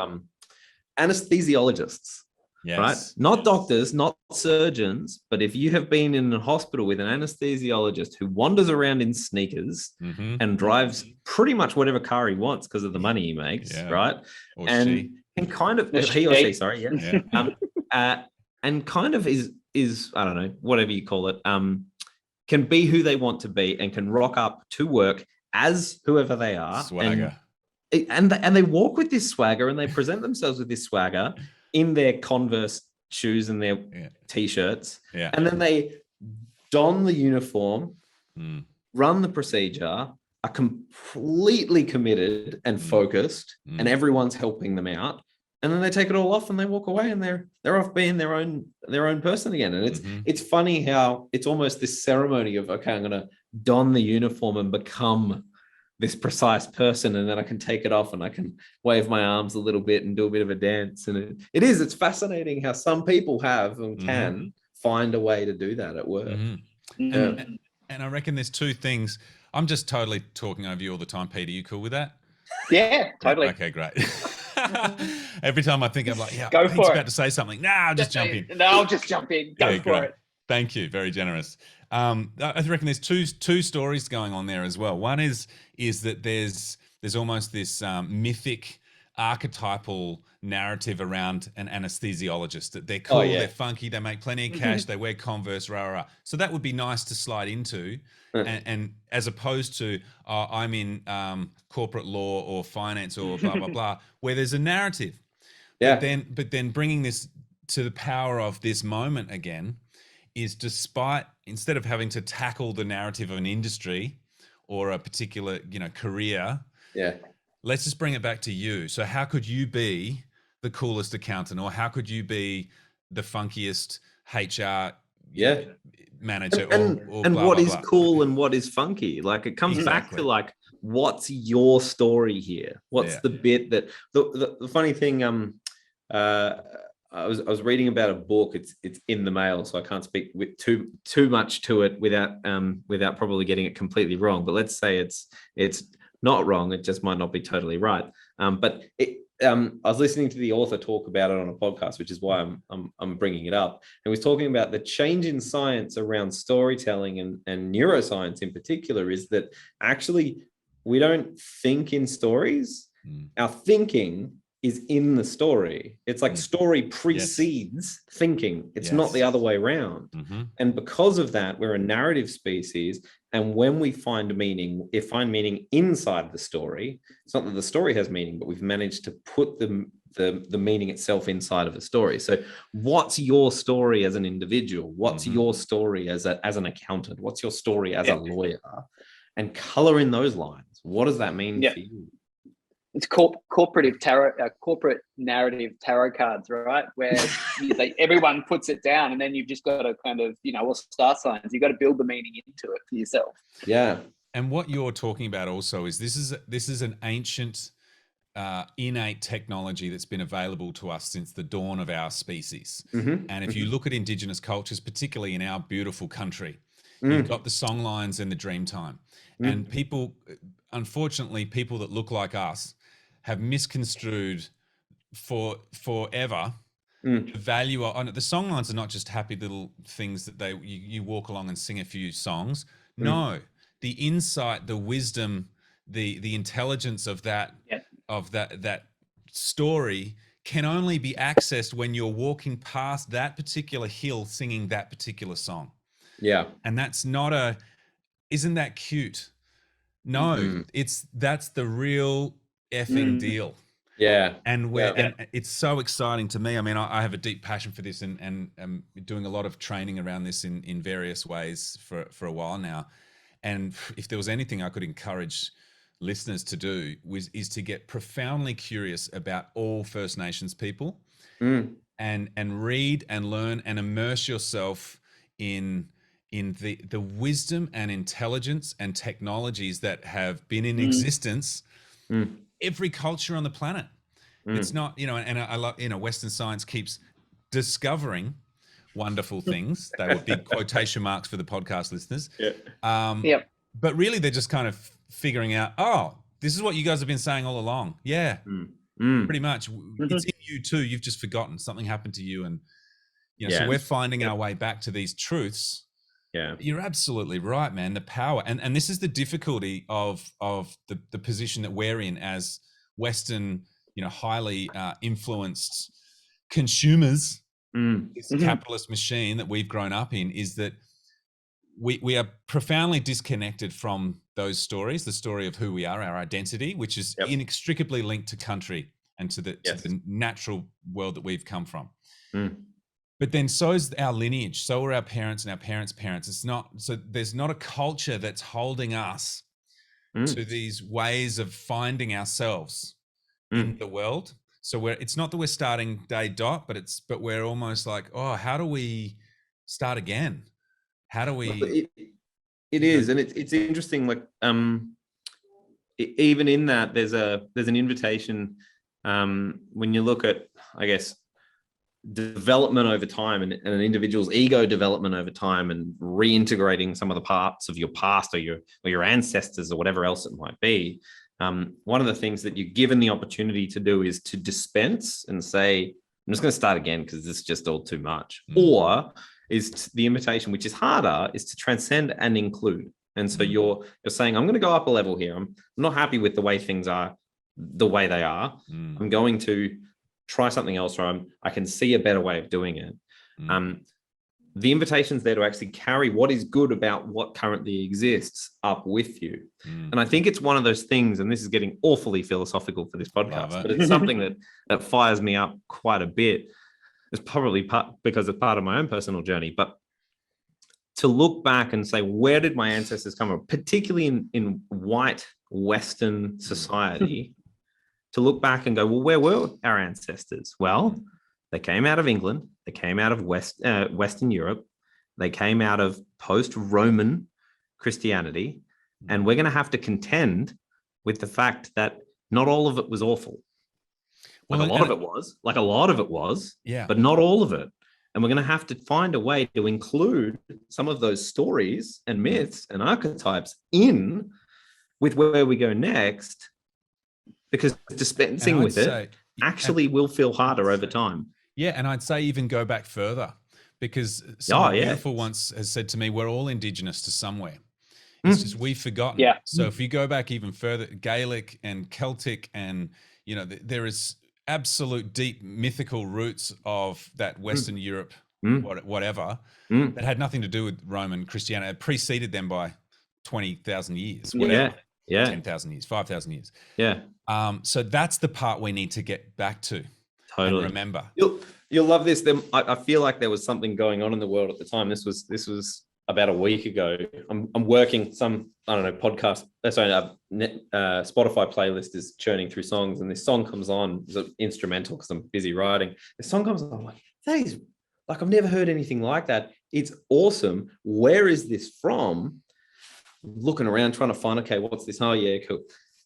anesthesiologists. Yes. Right? Not doctors, not surgeons, but if you have been in a hospital with an anesthesiologist who wanders around in sneakers and drives pretty much whatever car he wants because of the money he makes, right? Or and she. And kind of he or she, sorry, and kind of is I don't know, whatever you call it, can be who they want to be and can rock up to work as whoever they are. Swagger. And they walk with this swagger and they present themselves with this swagger in their Converse shoes and their t-shirts. Yeah. And then they don the uniform, run the procedure, are completely committed and focused, and everyone's helping them out. And then they take it all off and they walk away and they're off being their own person again. And it's funny how it's almost this ceremony of, okay, I'm going to don the uniform and become this precise person, and then I can take it off and I can wave my arms a little bit and do a bit of a dance. And it's fascinating how some people have and can find a way to do that at work. And I reckon there's two things. I'm just totally talking over you all the time, Peter. You cool with that? Yeah, totally. Okay, great. Every time I think I'm like, Go Pete's for it. About to say something. No, I'll just jump in. No, I'll just jump in. Go for it. Thank you. Very generous. I reckon there's two stories going on there as well. One is that there's almost this mythic archetypal narrative around an anesthesiologist, that they're cool, they're funky, they make plenty of cash, they wear Converse, rah. So that would be nice to slide into, and as opposed to I'm in corporate law or finance or blah blah blah, where there's a narrative. But then bringing this to the power of this moment again is, instead of having to tackle the narrative of an industry or a particular, career, let's just bring it back to you. So how could you be the coolest accountant, or how could you be the funkiest HR manager, or and blah, what blah, is blah. cool and what is funky? Like, it comes back to like, what's your story here? What's the bit that the funny thing, I was reading about a book. It's in the mail, so I can't speak with too much to it without probably getting it completely wrong. But let's say it's not wrong. It just might not be totally right. But I was listening to the author talk about it on a podcast, which is why I'm bringing it up. And he was talking about the change in science around storytelling and neuroscience in particular, is that actually we don't think in stories. Our thinking is in the story. It's like story precedes thinking. It's not the other way around. And because of that, we're a narrative species. And when we find meaning, find meaning inside the story, it's not that the story has meaning, but we've managed to put the meaning itself inside of a story. So what's your story as an individual? What's your story as an accountant? What's your story as a lawyer? And color in those lines. What does that mean for you? It's corporate narrative tarot cards, right? Where everyone puts it down, and then you've just got to kind of, all star signs. You've got to build the meaning into it for yourself. Yeah. And what you're talking about also is this is an ancient innate technology that's been available to us since the dawn of our species. Mm-hmm. And if you look at Indigenous cultures, particularly in our beautiful country, Mm. you've got the songlines and the Dreamtime. And people, unfortunately, people that look like us have misconstrued forever the value of the songlines are not just happy little things that you walk along and sing a few songs. No, the insight, the wisdom, the intelligence of that that story can only be accessed when you're walking past that particular hill singing that particular song. Yeah. And that's not isn't that cute? No, that's the real effing deal. Yeah. And and it's so exciting to me. I mean, I have a deep passion for this and doing a lot of training around this in various ways for a while now. And if there was anything I could encourage listeners to do is to get profoundly curious about all First Nations people and read and learn and immerse yourself in the wisdom and intelligence and technologies that have been in existence every culture on the planet. It's not, and I love, Western science keeps discovering wonderful things. They were big quotation marks for the podcast listeners. But really they're just kind of figuring out, oh, this is what you guys have been saying all along. Yeah, pretty much. It's in you too. You've just forgotten. Something happened to you. And, so we're finding our way back to these truths. Yeah, you're absolutely right, man. The power. And this is the difficulty of the position that we're in as Western, highly influenced consumers, this capitalist machine that we've grown up in, is that we are profoundly disconnected from those stories, the story of who we are, our identity, which is inextricably linked to country and to the natural world that we've come from. But then so is our lineage, so are our parents and our parents' parents. There's not a culture that's holding us to these ways of finding ourselves in the world. So it's not that we're starting day dot, but we're almost like, oh, how do we start again? How do we? It is, and it's interesting. Like, even in that, there's an invitation. When you look at, I guess, development over time and an individual's ego development over time, and reintegrating some of the parts of your past or your ancestors or whatever else it might be. One of the things that you're given the opportunity to do is to dispense and say, I'm just going to start again because this is just all too much. Or is the invitation, which is harder, is to transcend and include. And so you're saying, I'm going to go up a level here. I'm not happy with the way things are, the way they are. I'm going to try something else, or I can see a better way of doing it. The invitation's there to actually carry what is good about what currently exists up with you. And I think it's one of those things, and this is getting awfully philosophical for this podcast, but it's something that fires me up quite a bit. It's probably because it's part of my own personal journey, but to look back and say, where did my ancestors come from, particularly in white Western society, to look back and go, well, where were our ancestors? Well, they came out of England. They came out of Western Europe. They came out of post-Roman Christianity. And we're going to have to contend with the fact that not all of it was awful. Like a lot of it was, but not all of it. And we're going to have to find a way to include some of those stories and myths and archetypes in with where we go next, because dispensing with it actually will feel harder over time. Yeah, and I'd say even go back further, because someone beautiful once has said to me, we're all Indigenous to somewhere. It's just we've forgotten. Yeah. So if you go back even further, Gaelic and Celtic, and there is absolute deep mythical roots of that Western Europe, whatever, that had nothing to do with Roman Christianity. It preceded them by 20,000 years, whatever. 10,000 years, 5,000 years. So that's the part we need to get back to. Totally. And remember. You'll love this. I feel like there was something going on in the world at the time. This was about a week ago. I'm working some, podcast. Spotify playlist is churning through songs, and this song comes on. It's an instrumental because I'm busy writing. The song comes on. I'm like, that is like, I've never heard anything like that. It's awesome. Where is this from? Looking around trying to find, okay, what's this? Oh yeah, cool.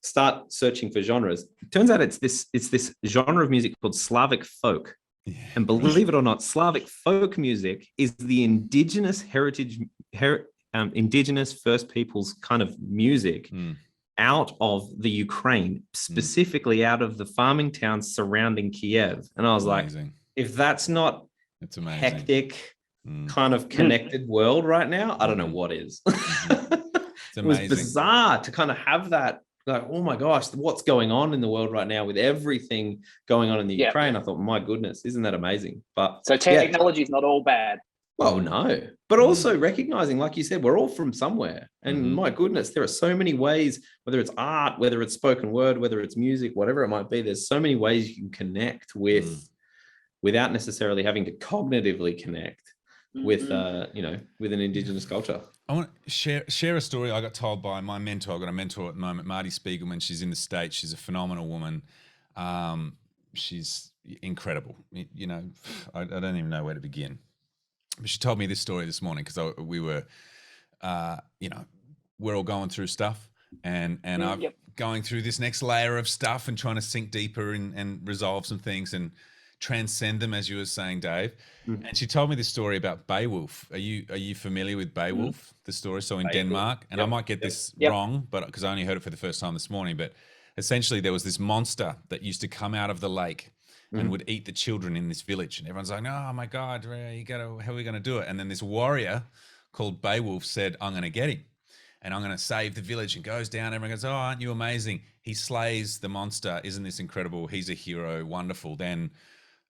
start searching for genres. It turns out it's this genre of music called Slavic folk. Yeah. And believe it or not, Slavic folk music is the indigenous indigenous First Peoples kind of music out of the Ukraine, specifically out of the farming towns surrounding Kiev. And I was like, if that's not it's amazing. Hectic, kind of connected world right now, I don't know what is. It was bizarre to kind of have that, like, oh my gosh, what's going on in the world right now with everything going on in the Ukraine? I thought, my goodness, isn't that amazing? But so technology is not all bad. Well, no, but also recognizing, like you said, we're all from somewhere. And my goodness, there are so many ways, whether it's art, whether it's spoken word, whether it's music, whatever it might be, there's so many ways you can connect with without necessarily having to cognitively connect with, with an indigenous culture. I want to share a story I got told by my mentor. I've got a mentor at the moment, Marty Spiegelman. She's in the States. She's a phenomenal woman. She's incredible. You know, I don't even know where to begin. But she told me this story this morning because we were, we're all going through stuff, and I'm going through this next layer of stuff and trying to sink deeper and resolve some things and transcend them, as you were saying, Dave. And she told me this story about Beowulf. Are you familiar with Beowulf, the story? So in Denmark, and I might get this wrong, but because I only heard it for the first time this morning, but essentially there was this monster that used to come out of the lake and would eat the children in this village. And everyone's like, oh my God, how are we going to do it? And then this warrior called Beowulf said, I'm going to get him and I'm going to save the village, and goes down. Everyone goes, oh, aren't you amazing? He slays the monster. Isn't this incredible? He's a hero. Wonderful. Then,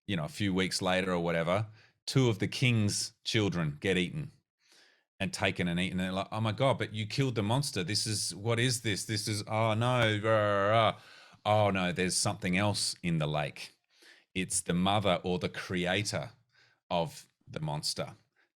a few weeks later or whatever, 2 of the king's children get eaten and taken and eaten. And they're like, oh my God, but you killed the monster. What is this? This is, oh no. Oh no, there's something else in the lake. It's the mother or the creator of the monster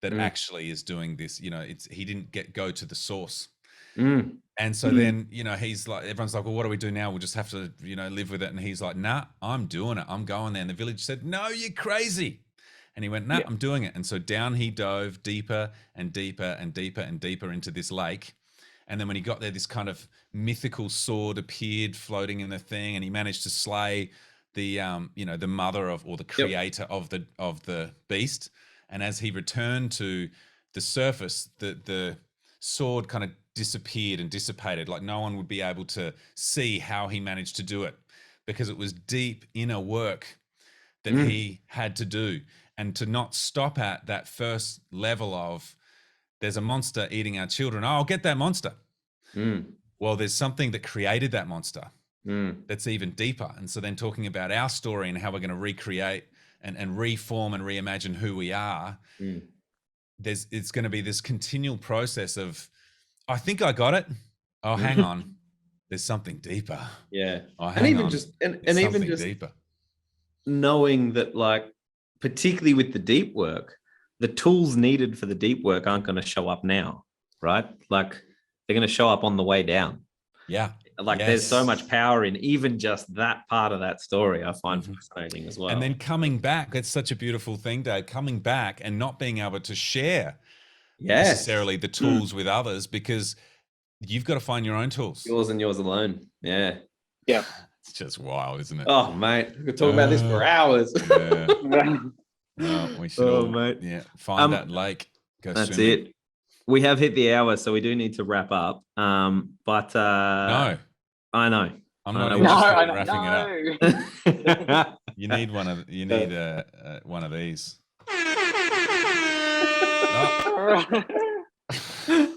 that actually is doing this. He didn't go to the source. And so then, he's like, everyone's like, well, what do we do now? We'll just have to, live with it. And he's like, nah, I'm doing it. I'm going there. And the village said, no, you're crazy. And he went, nah, I'm doing it. And so down he dove deeper and deeper and deeper and deeper into this lake. And then when he got there, this kind of mythical sword appeared floating in the thing, and he managed to slay the the mother or the creator of the beast. And as he returned to the surface, the sword kind of disappeared and dissipated. Like no one would be able to see how he managed to do it, because it was deep inner work that he had to do. And to not stop at that first level of, there's a monster eating our children. Oh, I'll get that monster. Well, there's something that created that monster that's even deeper. And so then talking about our story and how we're going to recreate and reform and reimagine who we are, it's going to be this continual process of, I think I got it. Oh, hang on. There's something deeper. Yeah. Oh, and even just deeper. Knowing that, like, particularly with the deep work, the tools needed for the deep work aren't going to show up now, right? Like they're going to show up on the way down. Yeah. Like there's so much power in even just that part of that story. I find fascinating as well. And then coming back, that's such a beautiful thing, Dave, coming back and not being able to share necessarily the tools with others, because you've got to find your own tools. Yours and yours alone. Yeah. Yeah. It's just wild, isn't it? Oh, mate. We could talk about this for hours. Well, we should mate. Find that lake. Go that's swimming. it. We have hit the hour, so we do need to wrap up. But no. I know. I'm not wrapping it up. You need one of these.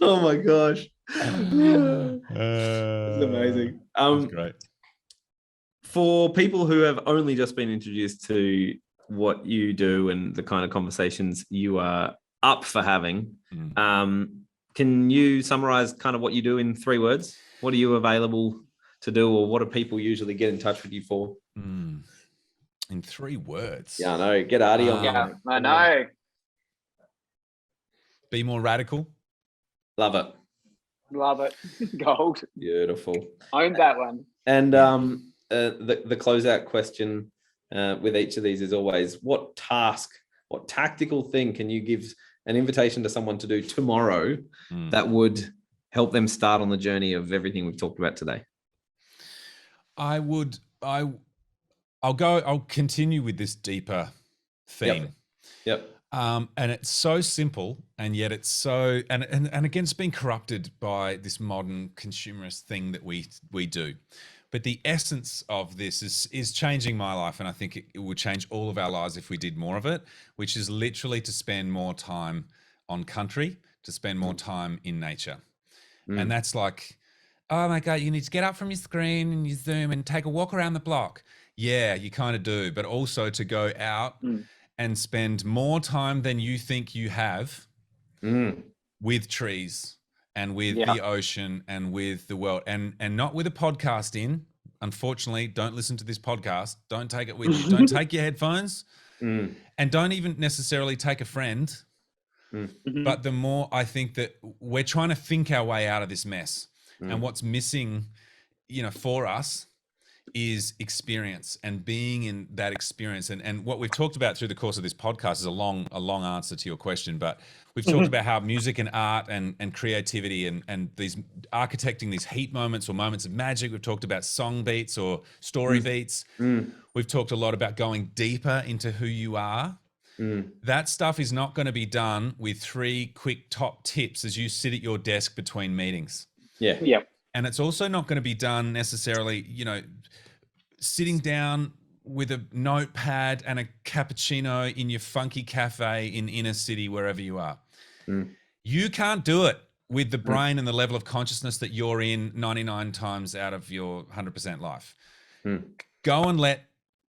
Oh my gosh. It's amazing. That's great. For people who have only just been introduced to what you do and the kind of conversations you are up for having, can you summarize kind of what you do in 3 words? What are you available to do, or what do people usually get in touch with you for? In 3 words. Yeah, I know. Get Artie on. Yeah, I know. Be more radical. Love it. Love it. Gold. Beautiful. Own that one. And the closeout question with each of these is always, what tactical thing can you give an invitation to someone to do tomorrow that would help them start on the journey of everything we've talked about today? I'll continue with this deeper theme. Yep. And it's so simple, and yet it's so and again, it's been corrupted by this modern consumerist thing that we do. But the essence of this is changing my life, and I think it would change all of our lives if we did more of it, which is literally to spend more time on country, to spend more time in nature. And that's like, oh my God, you need to get up from your screen and your Zoom and take a walk around the block. Yeah, you kind of do, but also to go out and spend more time than you think you have with trees and with the ocean and with the world, and not with a podcast in. Unfortunately, don't listen to this podcast. Don't take it with you. Don't take your headphones, and don't even necessarily take a friend. But the more I think that we're trying to think our way out of this mess, and what's missing, for us is experience and being in that experience. And what we've talked about through the course of this podcast is a long answer to your question, but we've talked about how music and art and creativity and these architecting these heat moments or moments of magic. We've talked about song beats or story beats. We've talked a lot about going deeper into who you are. That stuff is not going to be done with 3 quick top tips as you sit at your desk between meetings. Yeah. And it's also not going to be done necessarily, sitting down with a notepad and a cappuccino in your funky cafe in inner city, wherever you are. You can't do it with the brain and the level of consciousness that you're in 99 times out of your 100% life. Go and let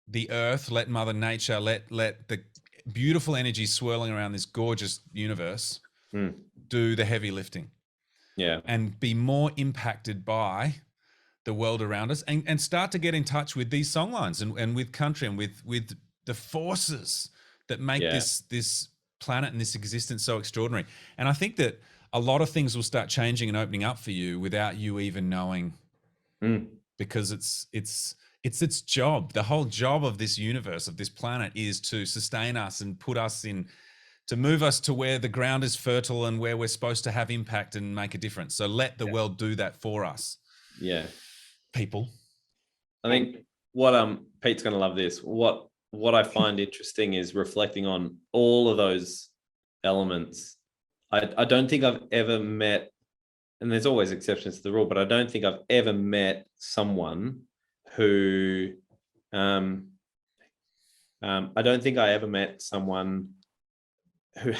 the earth, let Mother Nature, let the beautiful energy swirling around this gorgeous universe do the heavy lifting. Yeah. And be more impacted by the world around us, and start to get in touch with these songlines and with country and with the forces that make this planet and this existence so extraordinary. And I think that a lot of things will start changing and opening up for you without you even knowing, because it's its job. The whole job of this universe, of this planet, is to sustain us and put us in, to move us to where the ground is fertile and where we're supposed to have impact and make a difference. So let the world do that for us. Yeah. People. I think what Pete's going to love this. What I find interesting is reflecting on all of those elements. I don't think I've ever met, and there's always exceptions to the rule, but I don't think I've ever met someone who I don't think I ever met someone who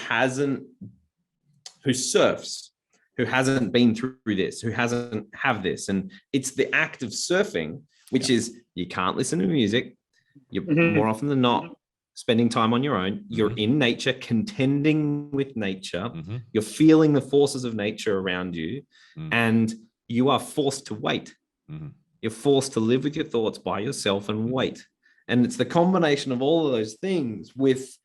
surfs, who hasn't been through this, who hasn't have this. And it's the act of surfing, which is, you can't listen to music. You're more often than not spending time on your own. You're in nature, contending with nature. You're feeling the forces of nature around you, and you are forced to wait. You're forced to live with your thoughts by yourself and wait. And it's the combination of all of those things with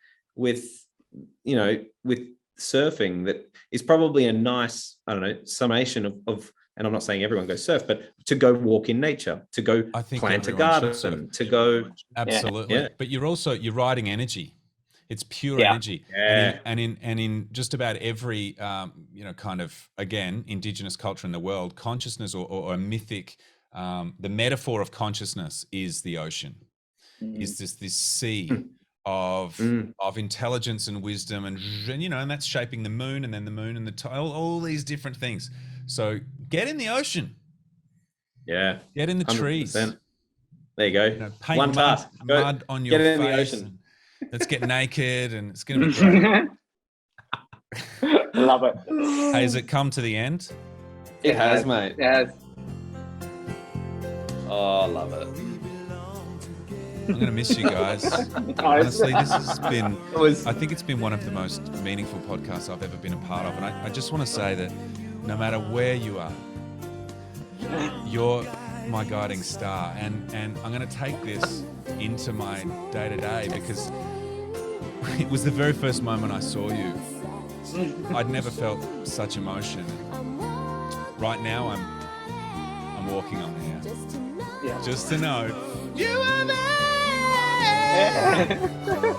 surfing that is probably a nice, summation of, and I'm not saying everyone goes surf, but to go walk in nature, to go plant a garden, to go. Absolutely. Yeah. But you're riding energy. It's pure energy. Yeah. And in just about every, kind of, again, indigenous culture in the world, consciousness or a mythic, the metaphor of consciousness is the ocean, is this sea of intelligence and wisdom, and that's shaping the moon, and then the moon and the all these different things. So get in the ocean. Yeah. Get in the 100%. Trees. There you go. Paint one task. Mud on your face. Get in the ocean. Let's get naked, and it's going to be great. Love it. Hey, has it come to the end? It has, mate. It has. Oh, I love it. I'm going to miss you guys. Honestly, this has been, I think it's been one of the most meaningful podcasts I've ever been a part of. And I just want to say that no matter where you are, you're my guiding star. And I'm going to take this into my day-to-day, because it was the very first moment I saw you. I'd never felt such emotion. Right now, I'm walking on the air. Yeah. Just to know you are there.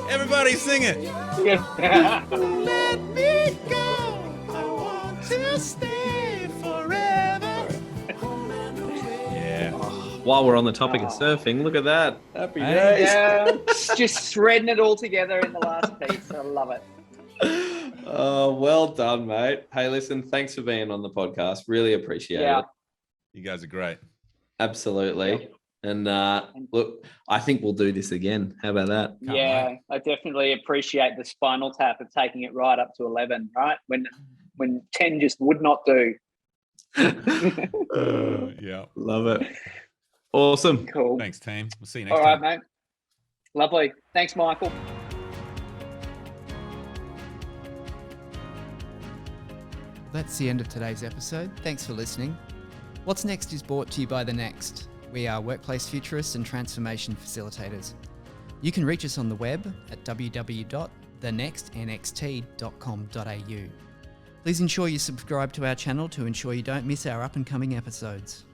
Everybody sing it. Let me go. I want to stay forever. Yeah. while we're on the topic of surfing, look at that. Happy Hey. days. Yeah, just threading it all together in the last piece. I love it. Oh, well done, mate. Hey, listen, thanks for being on the podcast. Really appreciate it. You guys are great. Absolutely. Yeah. And look, I think we'll do this again. How about that? Can't Yeah, wait. I definitely appreciate the spinal tap of taking it right up to 11, right? When 10 just would not do. Yeah. Love it. Awesome. Cool. Thanks, team. We'll see you next All time. right, mate. Lovely. Thanks, Mykel. That's the end of today's episode. Thanks for listening. What's Next is brought to you by The Next. We are workplace futurists and transformation facilitators. You can reach us on the web at www.thenextnxt.com.au. Please ensure you subscribe to our channel to ensure you don't miss our up and coming episodes.